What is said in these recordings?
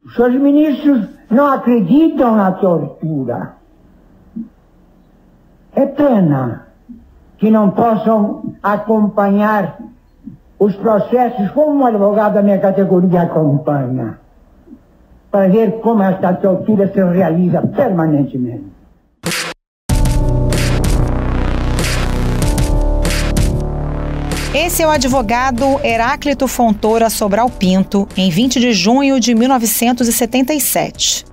Os senhores ministros não acreditam na tortura. É pena que não possam acompanhar os processos como um advogado da minha categoria acompanha, para ver como esta tortura se realiza permanentemente. Esse é o advogado Heráclito Fontoura Sobral Pinto, em 20 de junho de 1977.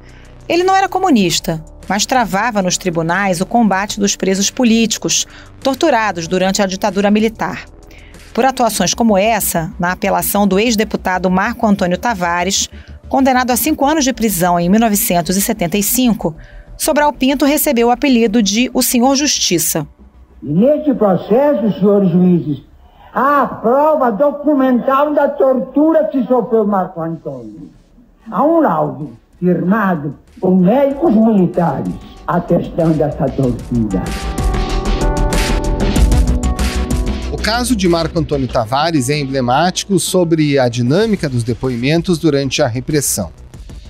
Ele não era comunista, mas travava nos tribunais o combate dos presos políticos, torturados durante a ditadura militar. Por atuações como essa, na apelação do ex-deputado Marco Antônio Tavares, condenado a 5 anos de prisão em 1975, Sobral Pinto recebeu o apelido de o Senhor Justiça. E neste processo, senhores juízes, há a prova documental da tortura que sofreu Marco Antônio. Há um laudo firmado por médicos militares atestando essa tortura. O caso de Marco Antônio Tavares é emblemático sobre a dinâmica dos depoimentos durante a repressão.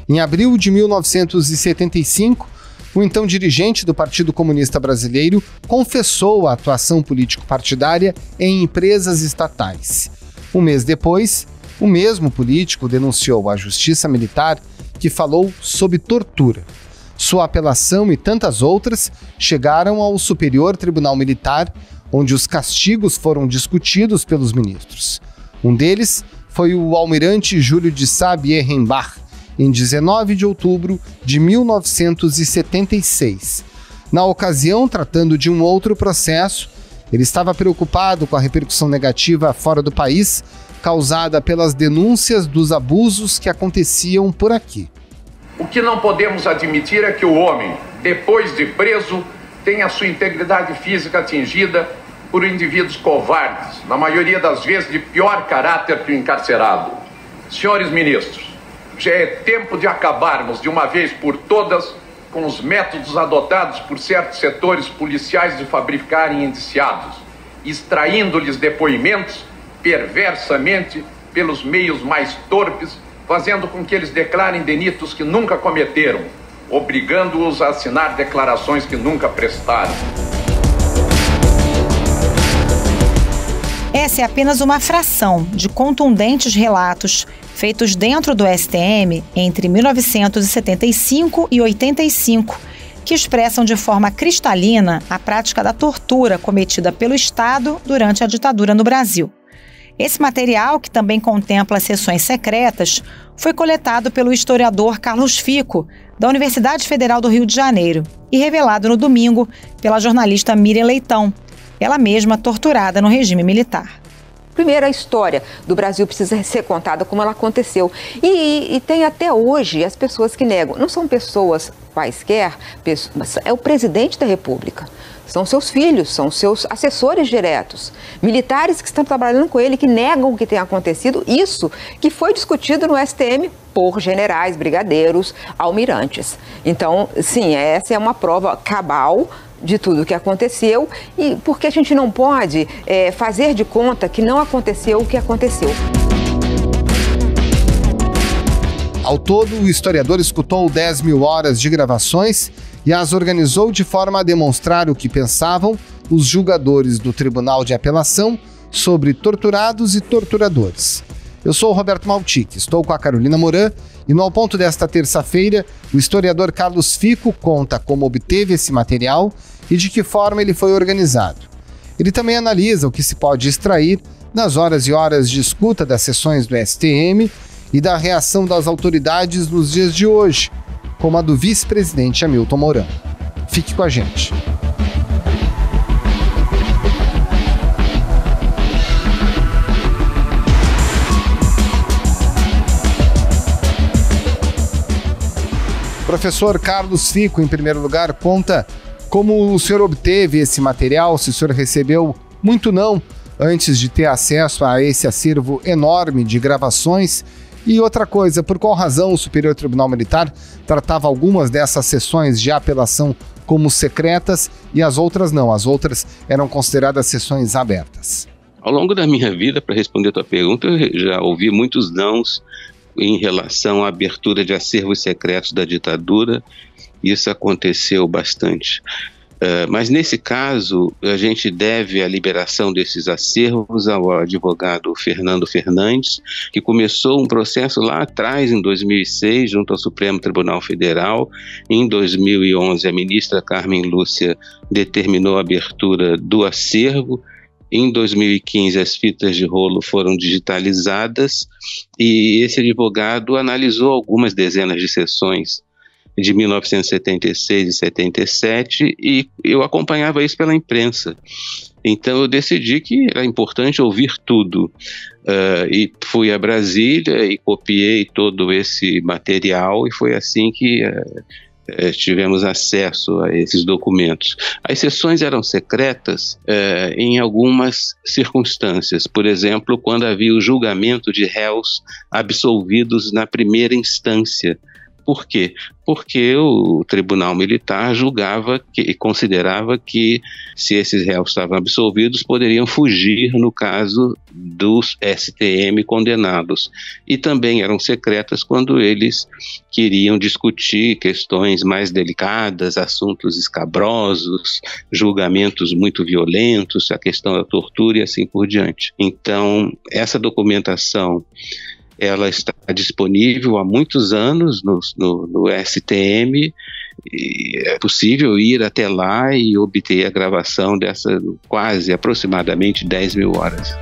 Em abril de 1975, o então dirigente do Partido Comunista Brasileiro confessou a atuação político-partidária em empresas estatais. Um mês depois, o mesmo político denunciou à Justiça Militar que falou sob tortura. Sua apelação e tantas outras chegaram ao Superior Tribunal Militar, onde os castigos foram discutidos pelos ministros. Um deles foi o almirante Júlio de Sá Bierrenbach, em 19 de outubro de 1976. Na ocasião, tratando de um outro processo, ele estava preocupado com a repercussão negativa fora do país, causada pelas denúncias dos abusos que aconteciam por aqui. O que não podemos admitir é que o homem, depois de preso, tenha sua integridade física atingida por indivíduos covardes, na maioria das vezes de pior caráter que o encarcerado. Senhores ministros, já é tempo de acabarmos de uma vez por todas com os métodos adotados por certos setores policiais de fabricarem indiciados, extraindo-lhes depoimentos perversamente pelos meios mais torpes, fazendo com que eles declarem delitos que nunca cometeram, obrigando-os a assinar declarações que nunca prestaram. Essa é apenas uma fração de contundentes relatos feitos dentro do STM entre 1975 e 85, que expressam de forma cristalina a prática da tortura cometida pelo Estado durante a ditadura no Brasil. Esse material, que também contempla sessões secretas, foi coletado pelo historiador Carlos Fico, da Universidade Federal do Rio de Janeiro, e revelado no domingo pela jornalista Miriam Leitão, ela mesma torturada no regime militar. Primeiro, a história do Brasil precisa ser contada como ela aconteceu. E tem até hoje as pessoas que negam. Não são pessoas quaisquer, é o presidente da República. São seus filhos, são seus assessores diretos, militares que estão trabalhando com ele, que negam o que tem acontecido. Isso que foi discutido no STM por generais, brigadeiros, almirantes. Então, sim, essa é uma prova cabal de tudo o que aconteceu, e porque a gente não pode fazer de conta que não aconteceu o que aconteceu. Ao todo, o historiador escutou 10 mil horas de gravações e as organizou de forma a demonstrar o que pensavam os julgadores do Tribunal de Apelação sobre torturados e torturadores. Eu sou o Roberto Maltic, estou com a Carolina Moran e no Ao Ponto desta terça-feira, o historiador Carlos Fico conta como obteve esse material e de que forma ele foi organizado. Ele também analisa o que se pode extrair nas horas e horas de escuta das sessões do STM e da reação das autoridades nos dias de hoje, como a do vice-presidente Hamilton Mourão. Fique com a gente. Professor Carlos Fico, em primeiro lugar, conta como o senhor obteve esse material, se o senhor recebeu muito não antes de ter acesso a esse acervo enorme de gravações. E outra coisa, por qual razão o Superior Tribunal Militar tratava algumas dessas sessões de apelação como secretas e as outras não? As outras eram consideradas sessões abertas. Ao longo da minha vida, para responder a tua pergunta, eu já ouvi muitos nãos em relação à abertura de acervos secretos da ditadura. Isso aconteceu bastante. Mas nesse caso, a gente deve a liberação desses acervos ao advogado Fernando Fernandes, que começou um processo lá atrás, em 2006, junto ao Supremo Tribunal Federal. Em 2011, a ministra Carmen Lúcia determinou a abertura do acervo. Em 2015, as fitas de rolo foram digitalizadas e esse advogado analisou algumas dezenas de sessões de 1976 e 77, e eu acompanhava isso pela imprensa. Então eu decidi que era importante ouvir tudo, e fui a Brasília e copiei todo esse material, e foi assim que tivemos acesso a esses documentos. As sessões eram secretas em algumas circunstâncias, por exemplo, quando havia o julgamento de réus absolvidos na primeira instância. Por quê? Porque o Tribunal Militar julgava e considerava que, se esses réus estavam absolvidos, poderiam fugir no caso dos STM condenados. E também eram secretas quando eles queriam discutir questões mais delicadas, assuntos escabrosos, julgamentos muito violentos, a questão da tortura e assim por diante. Então, essa documentação ela está disponível há muitos anos no STM, e é possível ir até lá e obter a gravação dessa aproximadamente 10 mil horas.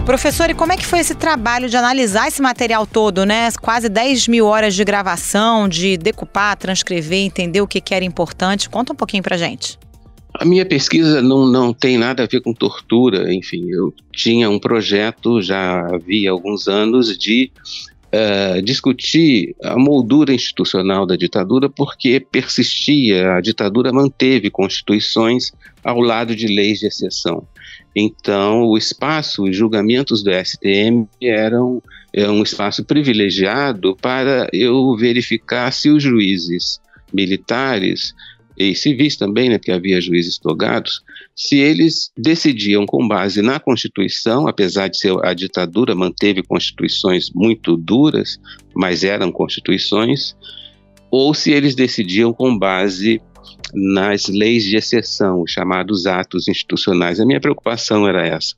Professor, e como é que foi esse trabalho de analisar esse material todo, né? Quase 10 mil horas de gravação, de decupar, transcrever, entender o que era importante. Conta um pouquinho pra gente. A minha pesquisa não tem nada a ver com tortura, enfim, eu tinha um projeto já havia alguns anos de discutir a moldura institucional da ditadura, porque persistia, a ditadura manteve constituições ao lado de leis de exceção. Então, o espaço, os julgamentos do STM eram um espaço privilegiado para eu verificar se os juízes militares e civis também, né, porque havia juízes togados, se eles decidiam com base na Constituição, apesar de ser a ditadura manteve constituições muito duras, mas eram constituições, ou se eles decidiam com base nas leis de exceção, os chamados atos institucionais. A minha preocupação era essa.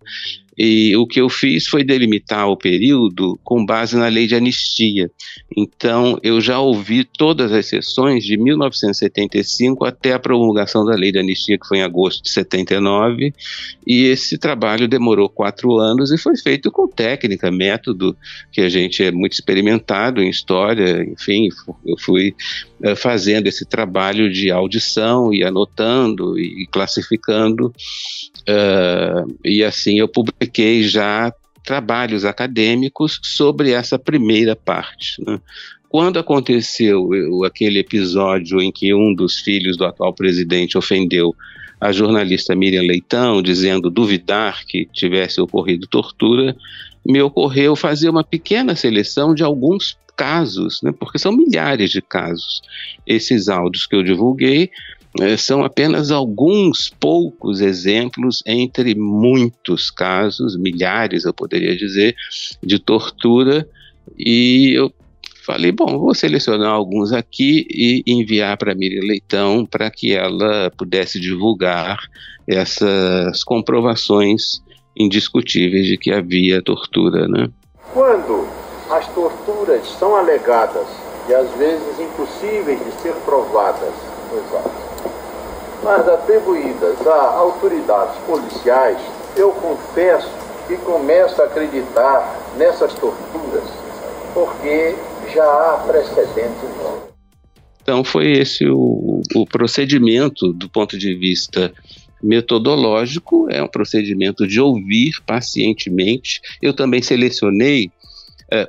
E o que eu fiz foi delimitar o período com base na lei de anistia. Então, eu já ouvi todas as sessões de 1975 até a promulgação da lei de anistia, que foi em agosto de 79, e esse trabalho demorou 4 anos e foi feito com técnica, método, que a gente é muito experimentado em história. Enfim, eu fui fazendo esse trabalho de audição e anotando e classificando, e assim eu publiquei já trabalhos acadêmicos sobre essa primeira parte, né? Quando aconteceu aquele episódio em que um dos filhos do atual presidente ofendeu a jornalista Miriam Leitão, dizendo duvidar que tivesse ocorrido tortura, me ocorreu fazer uma pequena seleção de alguns casos, né, porque são milhares de casos. Esses áudios que eu divulguei são apenas alguns poucos exemplos entre muitos casos, milhares eu poderia dizer, de tortura, e eu falei, bom, vou selecionar alguns aqui e enviar para a Miriam Leitão para que ela pudesse divulgar essas comprovações indiscutíveis de que havia tortura, né? Quando as torturas são alegadas e às vezes impossíveis de ser provadas, mas atribuídas a autoridades policiais, eu confesso que começo a acreditar nessas torturas, porque já há precedentes. Então foi esse o procedimento do ponto de vista metodológico, é um procedimento de ouvir pacientemente. Eu também selecionei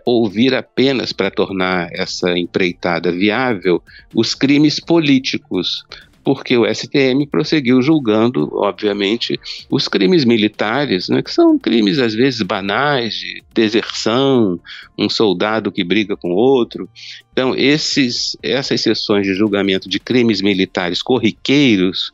ouvir apenas para tornar essa empreitada viável os crimes políticos, porque o STM prosseguiu julgando, obviamente, os crimes militares, né, que são crimes às vezes banais, de deserção, um soldado que briga com outro. Então, essas sessões de julgamento de crimes militares corriqueiros,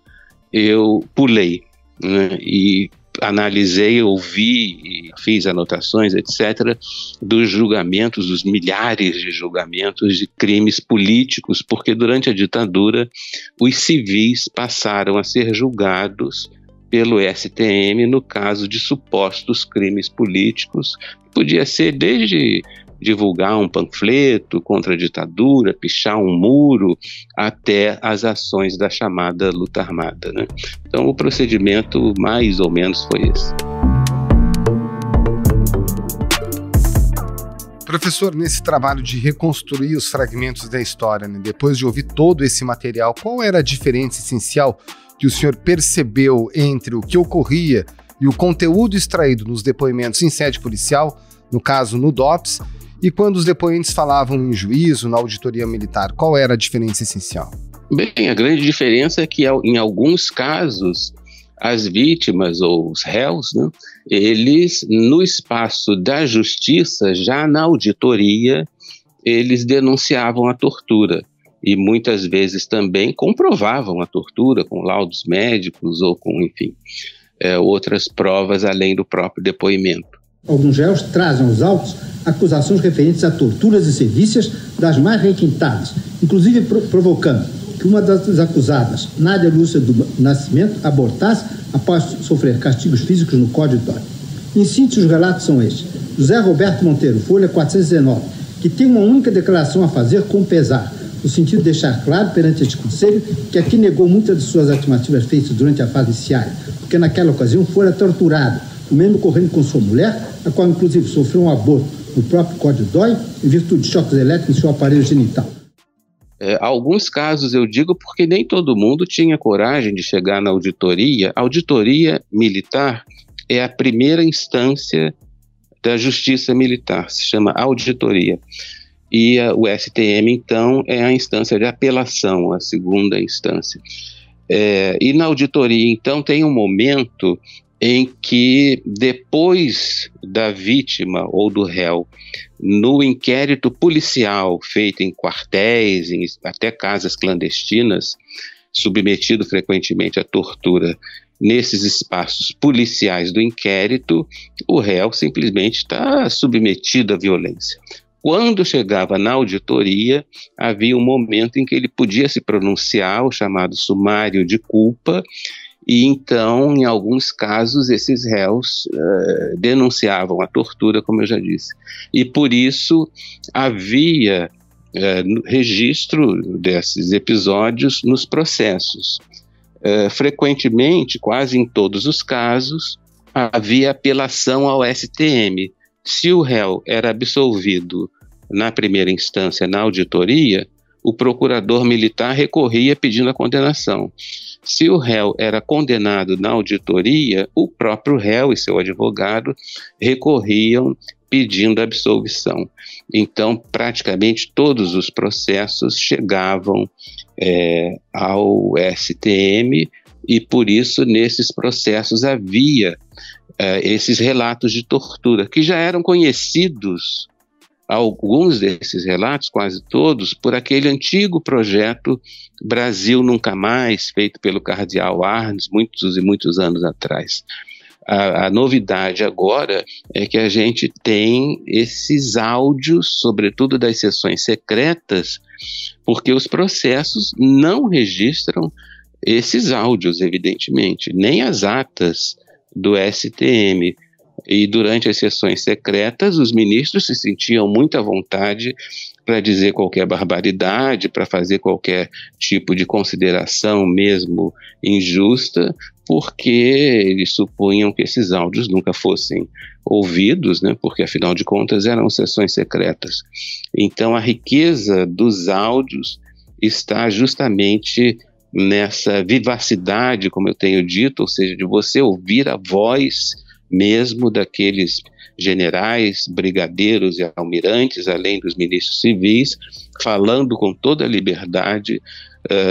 eu pulei, né, e analisei, ouvi, fiz anotações, etc., dos julgamentos, dos milhares de julgamentos de crimes políticos, porque durante a ditadura os civis passaram a ser julgados pelo STM no caso de supostos crimes políticos. Podia ser desde divulgar um panfleto contra a ditadura, pichar um muro, até as ações da chamada luta armada, né? Então o procedimento mais ou menos foi esse. Professor, nesse trabalho de reconstruir os fragmentos da história, né, depois de ouvir todo esse material, qual era a diferença essencial que o senhor percebeu entre o que ocorria e o conteúdo extraído nos depoimentos em sede policial, no caso no DOPS, e quando os depoentes falavam em juízo, na auditoria militar? Qual era a diferença essencial? Bem, a grande diferença é que em alguns casos as vítimas ou os réus, né, eles no espaço da justiça, já na auditoria, eles denunciavam a tortura e muitas vezes também comprovavam a tortura com laudos médicos ou com, enfim, outras provas além do próprio depoimento. Alguns réus trazem aos autos acusações referentes a torturas e sevícias das mais requintadas, inclusive provocando que uma das acusadas, Nádia Lúcia do Nascimento, abortasse após sofrer castigos físicos no Código de Dói. Em síntese, os relatos são estes. José Roberto Monteiro, Folha 419, que tem uma única declaração a fazer com pesar, no sentido de deixar claro perante este Conselho que aqui negou muitas de suas afirmativas feitas durante a fase inicial, porque naquela ocasião fora torturado, o mesmo ocorrendo com sua mulher, a qual inclusive sofreu um aborto no próprio Código de Dói, em virtude de choques elétricos em seu aparelho genital. Alguns casos eu digo porque nem todo mundo tinha coragem de chegar na auditoria. A auditoria militar é a primeira instância da justiça militar, se chama auditoria. E o STM, então, é a instância de apelação, a segunda instância. E na auditoria, então, tem um momento em que, depois da vítima ou do réu, no inquérito policial feito em quartéis, até casas clandestinas, submetido frequentemente à tortura, nesses espaços policiais do inquérito, o réu simplesmente está submetido à violência. Quando chegava na auditoria, havia um momento em que ele podia se pronunciar, o chamado sumário de culpa, e então, em alguns casos, esses réus denunciavam a tortura, como eu já disse. E por isso havia registro desses episódios nos processos. Frequentemente, quase em todos os casos, havia apelação ao STM. Se o réu era absolvido na primeira instância, na auditoria, o procurador militar recorria pedindo a condenação. Se o réu era condenado na auditoria, o próprio réu e seu advogado recorriam pedindo absolvição. Então, praticamente todos os processos chegavam ao STM e, por isso, nesses processos havia esses relatos de tortura, que já eram conhecidos, alguns desses relatos, quase todos, por aquele antigo projeto Brasil Nunca Mais, feito pelo cardeal Arnes, muitos e muitos anos atrás. A novidade agora é que a gente tem esses áudios, sobretudo das sessões secretas, porque os processos não registram esses áudios, evidentemente, nem as atas do STM. E durante as sessões secretas, os ministros se sentiam muito à vontade para dizer qualquer barbaridade, para fazer qualquer tipo de consideração, mesmo injusta, porque eles supunham que esses áudios nunca fossem ouvidos, né? Porque afinal de contas eram sessões secretas. Então a riqueza dos áudios está justamente nessa vivacidade, como eu tenho dito, ou seja, de você ouvir a voz mesmo daqueles generais, brigadeiros e almirantes, além dos ministros civis, falando com toda a liberdade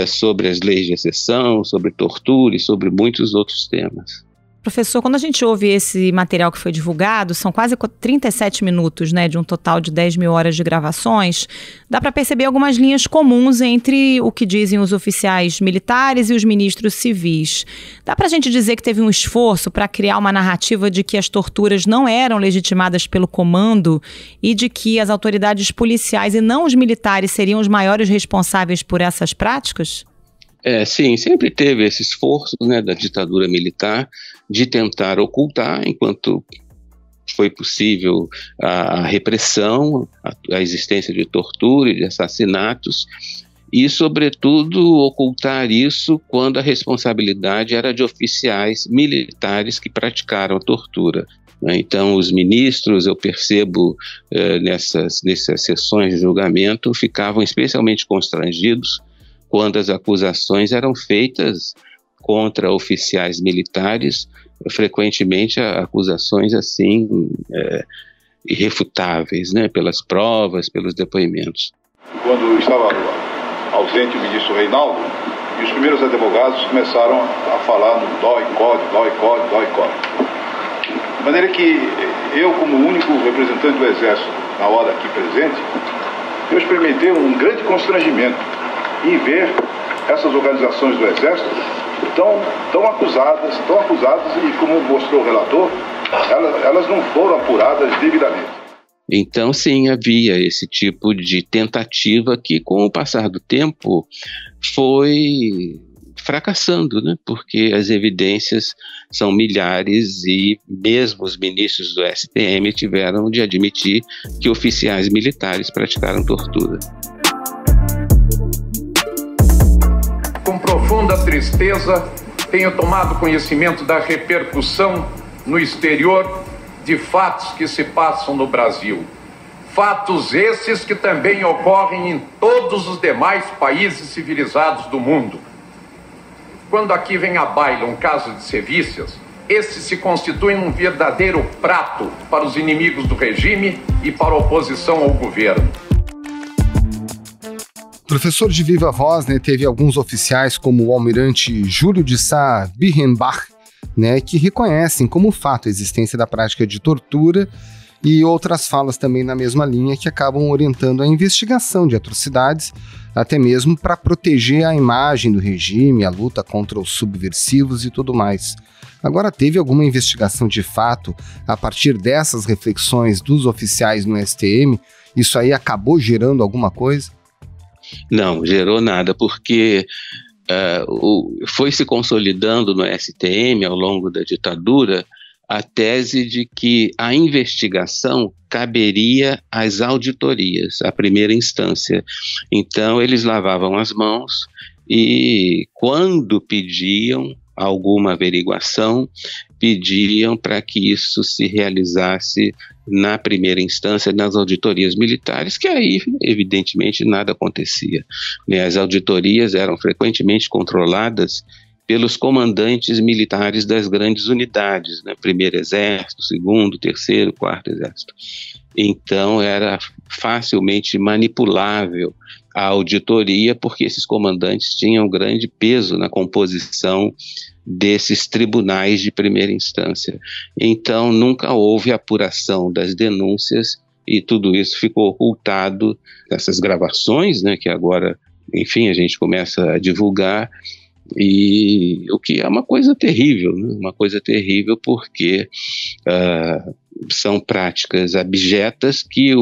sobre as leis de exceção, sobre tortura e sobre muitos outros temas. Professor, quando a gente ouve esse material que foi divulgado, são quase 37 minutos, né, de um total de 10 mil horas de gravações, dá para perceber algumas linhas comuns entre o que dizem os oficiais militares e os ministros civis. Dá para a gente dizer que teve um esforço para criar uma narrativa de que as torturas não eram legitimadas pelo comando e de que as autoridades policiais e não os militares seriam os maiores responsáveis por essas práticas? Sim, sempre teve esse esforço, né, da ditadura militar de tentar ocultar, enquanto foi possível, a repressão, a existência de tortura e de assassinatos, e, sobretudo, ocultar isso quando a responsabilidade era de oficiais militares que praticaram a tortura. Então, os ministros, eu percebo nessas sessões de julgamento, ficavam especialmente constrangidos quando as acusações eram feitas contra oficiais militares, frequentemente acusações assim irrefutáveis, né, pelas provas, pelos depoimentos. Quando estava ausente o ministro Reinaldo, e os primeiros advogados começaram a falar no dói-code, dói-code, dói-code. De maneira que eu, como único representante do Exército na hora aqui presente, eu experimentei um grande constrangimento em ver essas organizações do Exército tão acusadas e, como mostrou o relator, elas não foram apuradas devidamente. Então, sim, havia esse tipo de tentativa que, com o passar do tempo, foi fracassando, né? Porque as evidências são milhares e mesmo os ministros do STM tiveram de admitir que oficiais militares praticaram tortura. Com profunda tristeza, tenho tomado conhecimento da repercussão no exterior de fatos que se passam no Brasil. Fatos esses que também ocorrem em todos os demais países civilizados do mundo. Quando aqui vem à baila um caso de sevícias, esse se constitui um verdadeiro prato para os inimigos do regime e para a oposição ao governo. Professor de viva voz, né, teve alguns oficiais como o almirante Júlio de Sá Birrenbach, né, que reconhecem como fato a existência da prática de tortura, e outras falas também na mesma linha que acabam orientando a investigação de atrocidades, até mesmo para proteger a imagem do regime, a luta contra os subversivos e tudo mais. Agora, teve alguma investigação de fato a partir dessas reflexões dos oficiais no STM? Isso aí acabou gerando alguma coisa? Não, gerou nada, porque foi se consolidando no STM ao longo da ditadura a tese de que a investigação caberia às auditorias, à primeira instância. Então, eles lavavam as mãos e, quando pediam alguma averiguação, pediam para que isso se realizasse na primeira instância, nas auditorias militares, que aí, evidentemente, nada acontecia. As auditorias eram frequentemente controladas pelos comandantes militares das grandes unidades, né? Primeiro Exército, Segundo, Terceiro, Quarto Exército. Então, era facilmente manipulável a auditoria, porque esses comandantes tinham grande peso na composição desses tribunais de primeira instância. Então, nunca houve apuração das denúncias e tudo isso ficou ocultado nessas gravações, né, que agora, enfim, a gente começa a divulgar, e o que é uma coisa terrível, né? Uma coisa terrível porque são práticas abjetas que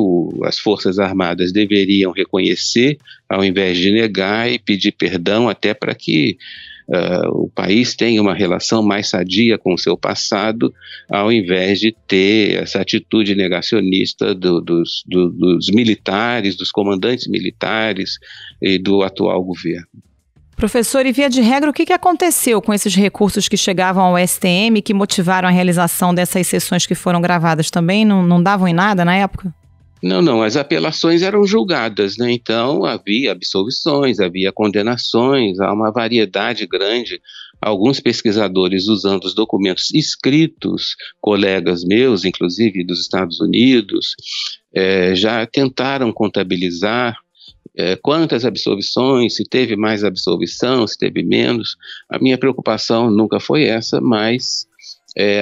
as Forças Armadas deveriam reconhecer ao invés de negar e pedir perdão, até para que o país tenha uma relação mais sadia com o seu passado, ao invés de ter essa atitude negacionista dos militares, dos comandantes militares e do atual governo. Professor, e via de regra, o que aconteceu com esses recursos que chegavam ao STM que motivaram a realização dessas sessões que foram gravadas? Também não davam em nada na época? Não, as apelações eram julgadas, né? Então havia absolvições, havia condenações, há uma variedade grande. Alguns pesquisadores, usando os documentos escritos, colegas meus, inclusive dos Estados Unidos, já tentaram contabilizar quantas absolvições, se teve mais absolvição, se teve menos. A minha preocupação nunca foi essa, mas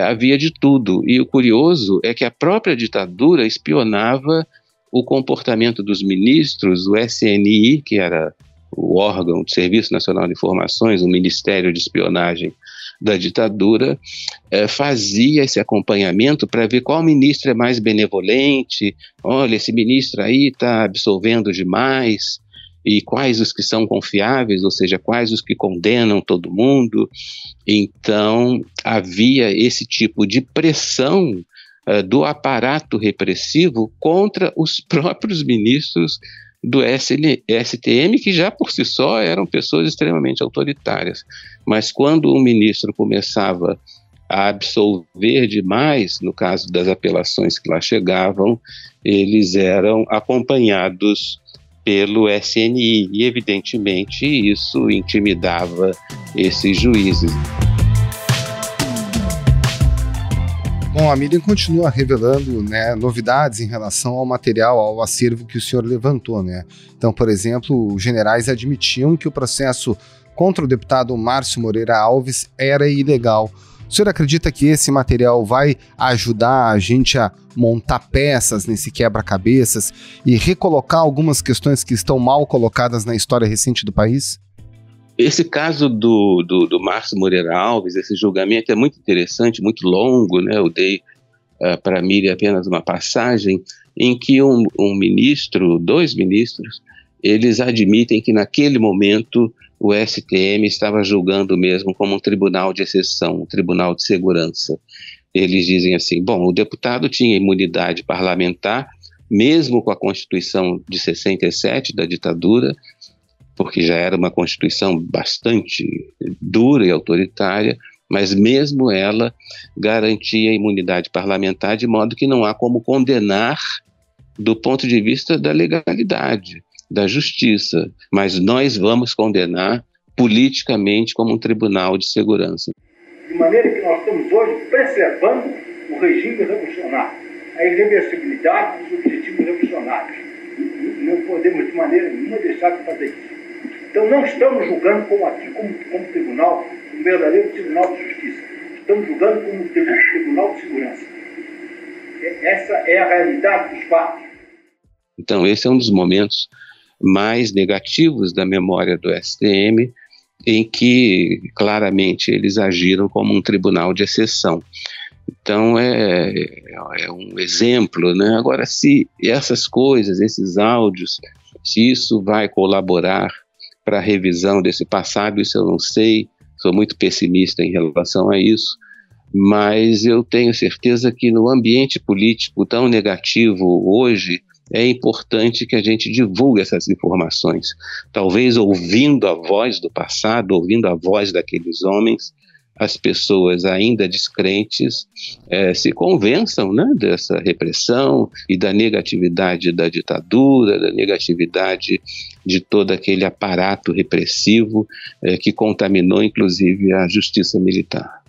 havia de tudo. E o curioso é que a própria ditadura espionava o comportamento dos ministros. O SNI, que era o órgão do Serviço Nacional de Informações, o Ministério de Espionagem da ditadura, fazia esse acompanhamento para ver qual ministro é mais benevolente. Olha, esse ministro aí está absolvendo demais, e quais os que são confiáveis, ou seja, quais os que condenam todo mundo. Então havia esse tipo de pressão do aparato repressivo contra os próprios ministros do STM, que já por si só eram pessoas extremamente autoritárias. Mas quando um ministro começava a absolver demais, no caso das apelações que lá chegavam, eles eram acompanhados pelo SNI, e evidentemente isso intimidava esses juízes. Bom, a Miriam continua revelando, né, novidades em relação ao material, ao acervo que o senhor levantou, né? Então, por exemplo, os generais admitiam que o processo contra o deputado Márcio Moreira Alves era ilegal. O senhor acredita que esse material vai ajudar a gente a montar peças nesse quebra-cabeças e recolocar algumas questões que estão mal colocadas na história recente do país? Esse caso do Márcio Moreira Alves, esse julgamento é muito interessante, muito longo, né? Eu dei para a Miriam apenas uma passagem em que dois ministros, eles admitem que naquele momento o STM estava julgando mesmo como um tribunal de exceção, um tribunal de segurança. Eles dizem assim, bom, o deputado tinha imunidade parlamentar, mesmo com a Constituição de 67 da ditadura, porque já era uma Constituição bastante dura e autoritária, mas mesmo ela garantia a imunidade parlamentar, de modo que não há como condenar do ponto de vista da legalidade, da justiça, mas nós vamos condenar politicamente como um tribunal de segurança. De maneira que nós estamos hoje preservando o regime revolucionário, a irreversibilidade dos objetivos revolucionários. Não podemos de maneira nenhuma deixar de fazer isso. Então não estamos julgando como tribunal, um verdadeiro tribunal de justiça. Estamos julgando como um tribunal de segurança. Essa é a realidade dos fatos. Então esse é um dos momentos mais negativos da memória do STM, em que claramente eles agiram como um tribunal de exceção. Então é um exemplo, né? Agora, se essas coisas, esses áudios, se isso vai colaborar para a revisão desse passado, isso eu não sei, sou muito pessimista em relação a isso, mas eu tenho certeza que no ambiente político tão negativo hoje, é importante que a gente divulgue essas informações. Talvez ouvindo a voz do passado, ouvindo a voz daqueles homens, as pessoas ainda descrentes se convençam, né, dessa repressão e da negatividade da ditadura, da negatividade de todo aquele aparato repressivo que contaminou inclusive a justiça militar.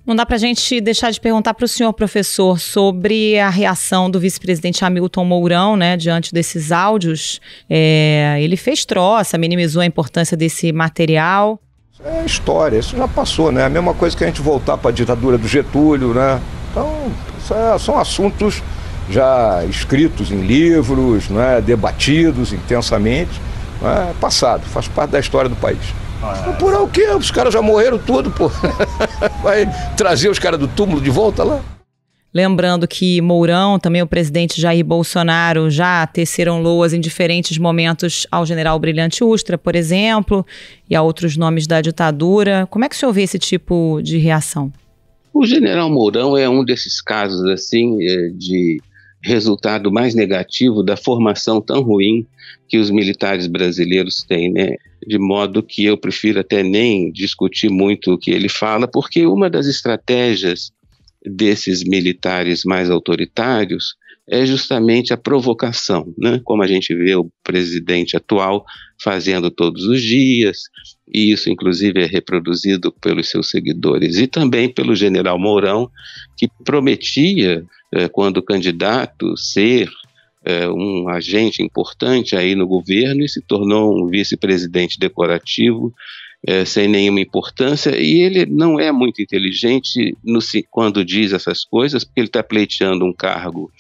Não dá para a gente deixar de perguntar para o senhor, professor, sobre a reação do vice-presidente Hamilton Mourão, né, diante desses áudios. Ele fez troça, minimizou a importância desse material. É história, isso já passou, né? A mesma coisa que a gente voltar para a ditadura do Getúlio, né? Então, são assuntos já escritos em livros, né? Debatidos intensamente, né? Passado, faz parte da história do país. Por o quê? Os caras já morreram tudo, pô. Vai trazer os caras do túmulo de volta lá? Lembrando que Mourão, também o presidente Jair Bolsonaro, já teceram loas em diferentes momentos ao general Brilhante Ustra, por exemplo, e a outros nomes da ditadura. Como é que o senhor vê esse tipo de reação? O general Mourão é um desses casos assim, de resultado mais negativo da formação tão ruim que os militares brasileiros têm, né? De modo que eu prefiro até nem discutir muito o que ele fala, porque uma das estratégias desses militares mais autoritários é justamente a provocação, né? Como a gente vê o presidente atual fazendo todos os dias, e isso inclusive é reproduzido pelos seus seguidores, e também pelo general Mourão, que prometia, quando candidato, ser um agente importante aí no governo e se tornou um vice-presidente decorativo sem nenhuma importância, e ele não é muito inteligente quando diz essas coisas, porque ele está pleiteando um cargo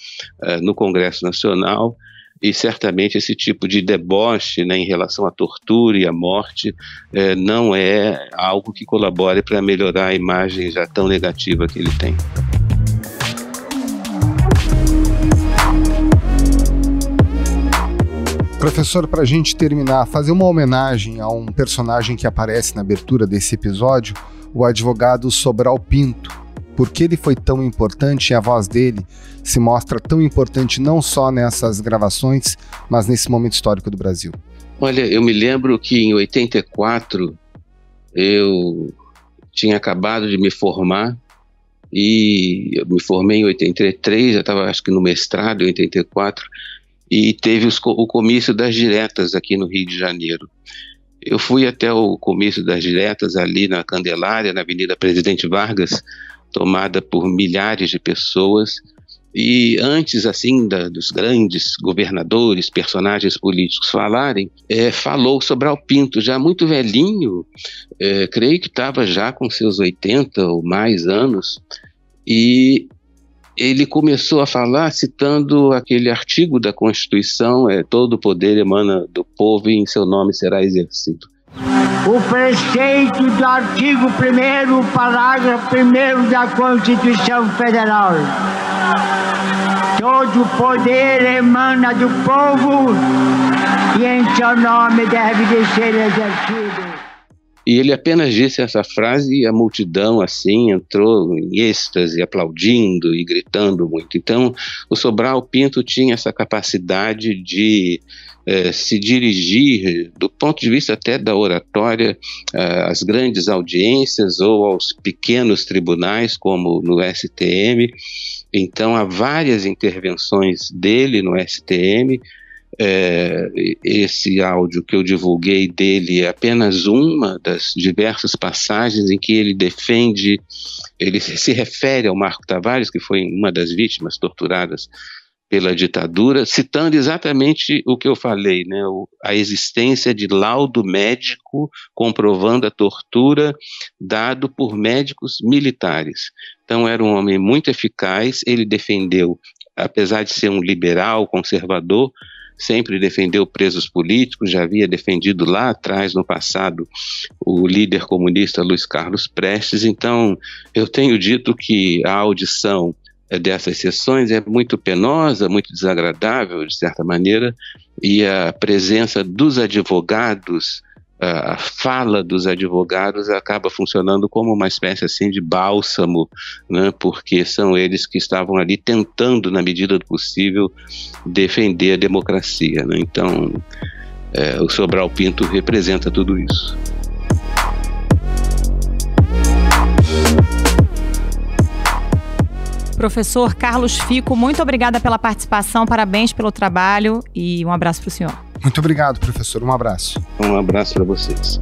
no Congresso Nacional, e certamente esse tipo de deboche, né, em relação à tortura e à morte não é algo que colabore para melhorar a imagem já tão negativa que ele tem. Professor, para a gente terminar, fazer uma homenagem a um personagem que aparece na abertura desse episódio, o advogado Sobral Pinto. Por que ele foi tão importante e a voz dele se mostra tão importante não só nessas gravações, mas nesse momento histórico do Brasil? Olha, eu me lembro que em 84 eu tinha acabado de me formar, e eu me formei em 83, já estava acho que no mestrado em 84, e teve o comício das diretas aqui no Rio de Janeiro. Eu fui até o comício das diretas ali na Candelária, na Avenida Presidente Vargas, tomada por milhares de pessoas, e antes assim dos grandes governadores, personagens políticos falarem, falou Sobral Pinto, já muito velhinho, creio que estava já com seus 80 ou mais anos, e ele começou a falar citando aquele artigo da Constituição, todo o poder emana do povo e em seu nome será exercido. O preceito do artigo 1º, parágrafo 1º da Constituição Federal. Todo o poder emana do povo e em seu nome deve de ser exercido. E ele apenas disse essa frase e a multidão assim entrou em êxtase, aplaudindo e gritando muito. Então o Sobral Pinto tinha essa capacidade de se dirigir, do ponto de vista até da oratória, às grandes audiências ou aos pequenos tribunais, como no STM. Então há várias intervenções dele no STM. Esse áudio que eu divulguei dele é apenas uma das diversas passagens em que ele defende, ele se refere ao Marco Tavares, que foi uma das vítimas torturadas pela ditadura, citando exatamente o que eu falei, né? A existência de laudo médico comprovando a tortura dado por médicos militares. Então era um homem muito eficaz, ele defendeu, apesar de ser um liberal, conservador, sempre defendeu presos políticos, já havia defendido lá atrás, no passado, o líder comunista Luiz Carlos Prestes. Então, eu tenho dito que a audição dessas sessões é muito penosa, muito desagradável, de certa maneira, e a presença dos advogados, a fala dos advogados acaba funcionando como uma espécie assim de bálsamo, né, porque são eles que estavam ali tentando, na medida do possível, defender a democracia, né? Então, o Sobral Pinto representa tudo isso. Professor Carlos Fico, muito obrigada pela participação, parabéns pelo trabalho e um abraço para o senhor. Muito obrigado, professor. Um abraço. Um abraço para vocês.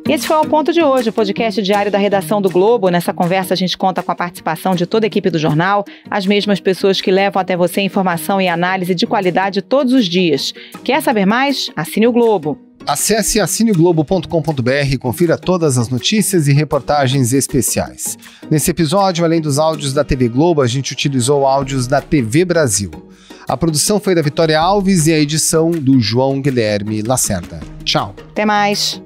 Esse foi o Ponto de Hoje, o podcast diário da redação do Globo. Nessa conversa a gente conta com a participação de toda a equipe do jornal, as mesmas pessoas que levam até você informação e análise de qualidade todos os dias. Quer saber mais? Assine o Globo. Acesse assineoglobo.com.br e confira todas as notícias e reportagens especiais. Nesse episódio, além dos áudios da TV Globo, a gente utilizou áudios da TV Brasil. A produção foi da Vitória Alves e a edição do João Guilherme Lacerda. Tchau. Até mais.